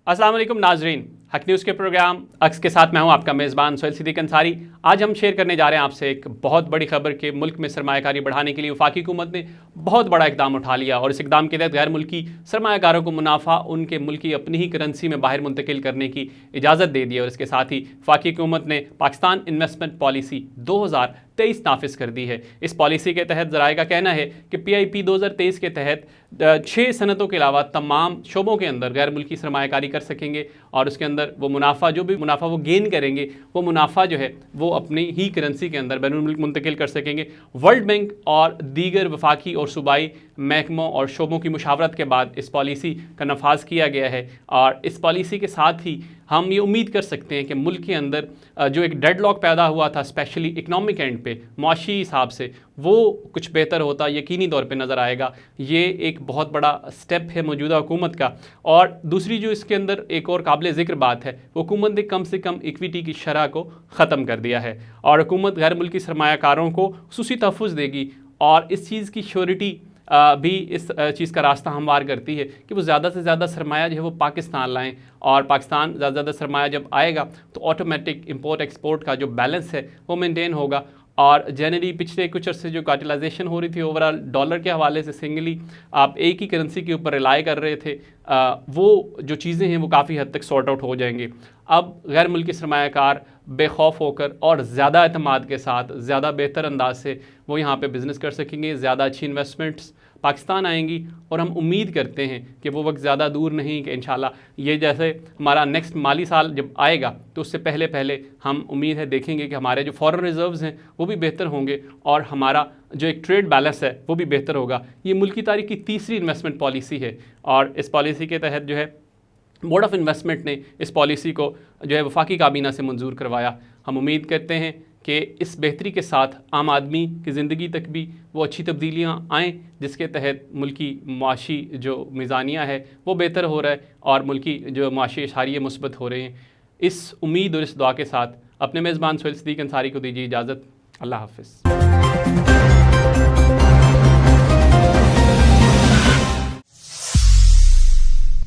अस्सलाम वालेकुम नाजरीन, हक न्यूज़ के प्रोग्राम अक्स के साथ मैं हूं आपका मेज़बान सोहेल सिद्दीक अंसारी। आज हम शेयर करने जा रहे हैं आपसे एक बहुत बड़ी खबर के मुल्क में सरमायाकारी बढ़ाने के लिए वफाकी हुकूमत ने बहुत बड़ा इकदाम उठा लिया और इस इकदाम के तहत गैर मुल्की सरमायाकारों को मुनाफा उनके मुल्क की अपनी ही करेंसी में बाहर मुंतकिल करने की इजाज़त दे दी है। और इसके साथ ही वफाकी हुकूमत ने पाकिस्तान इन्वेस्टमेंट पॉलिसी 2023 नाफिज कर दी है। इस पॉलिसी के तहत ज़राए का कहना है कि PIP 2023 के तहत 6 सनतों के अलावा तमाम शोबों के अंदर गैर मुल्की सरमायाकारी कर सकेंगे और उसके अंदर वो मुनाफा जो भी मुनाफा वो गेन करेंगे वो मुनाफा जो है वो अपनी ही करेंसी के अंदर बैनुल मुल्क मुंतकिल कर सकेंगे। वर्ल्ड बैंक और दीगर वफाकी और सूबाई महकमों और शोबों की मुशावरत के बाद इस पॉलिसी का नफाज किया गया है और इस पॉलिसी के साथ ही हम ये उम्मीद कर सकते हैं कि मुल्क के अंदर जो एक डेडलॉक पैदा हुआ था स्पेशली इकनॉमिक एंड पे मुआशी हिसाब से वो कुछ बेहतर होता यकीनी तौर पे नज़र आएगा। ये एक बहुत बड़ा स्टेप है मौजूदा हुकूमत का। और दूसरी जो इसके अंदर एक और काबिल ज़िक्र बात है, हुकूमत ने कम से कम इक्विटी की शरह को ख़त्म कर दिया है और हुकूमत गैर मुल्की सरमायाकारों को खुसूसी तहफ़्फ़ुज़ देगी और इस चीज़ की श्योरिटी भी इस चीज़ का रास्ता हमवार करती है कि वो ज़्यादा से ज़्यादा सरमाया जो है वो पाकिस्तान लाएं और पाकिस्तान ज़्यादा से ज़्यादा सरमाया जब आएगा तो ऑटोमेटिक इंपोर्ट एक्सपोर्ट का जो बैलेंस है वो मेंटेन होगा। और जनरली पिछले कुछ अर्से जो कार्टिलाइजेशन हो रही थी ओवरऑल डॉलर के हवाले से सिंगली आप एक ही करेंसी के ऊपर रिलाई कर रहे थे, वो जो चीज़ें हैं वो काफ़ी हद तक सॉर्ट आउट हो जाएंगे। अब गैर मुल्की सरमायाकार बेखौफ होकर और ज़्यादा एतमाद के साथ ज़्यादा बेहतर अंदाज से वो यहाँ पे बिज़नेस कर सकेंगे, ज़्यादा अच्छी इन्वेस्टमेंट्स पाकिस्तान आएंगी और हम उम्मीद करते हैं कि वो वक्त ज़्यादा दूर नहीं कि इंशाल्लाह ये जैसे हमारा नेक्स्ट माली साल जब आएगा तो उससे पहले पहले हम उम्मीद है देखेंगे कि हमारे जो फॉरेन रिजर्व्स हैं वो भी बेहतर होंगे और हमारा जो एक ट्रेड बैलेंस है वो भी बेहतर होगा। ये मुल्क की तारीख की तीसरी इन्वेस्टमेंट पॉलिसी है और इस पॉलिसी के तहत जो है बोर्ड ऑफ इन्वेस्टमेंट ने इस पॉलिसी को जो है वफाकी काबीना से मंजूर करवाया। हम उम्मीद करते हैं कि इस बेहतरी के साथ आम आदमी की ज़िंदगी तक भी वो अच्छी तब्दीलियाँ आएँ जिसके तहत मुल्की मुआशी जो मीज़ानिया है वो बेहतर हो रहा है और मुल्की जो मुआशी इशारिये मुस्बत हो रहे हैं। इस उम्मीद और इस दुआ के साथ अपने मेज़बान सोहेल सिद्दीक अंसारी को दीजिए इजाज़त। अल्लाह हाफ़िज़।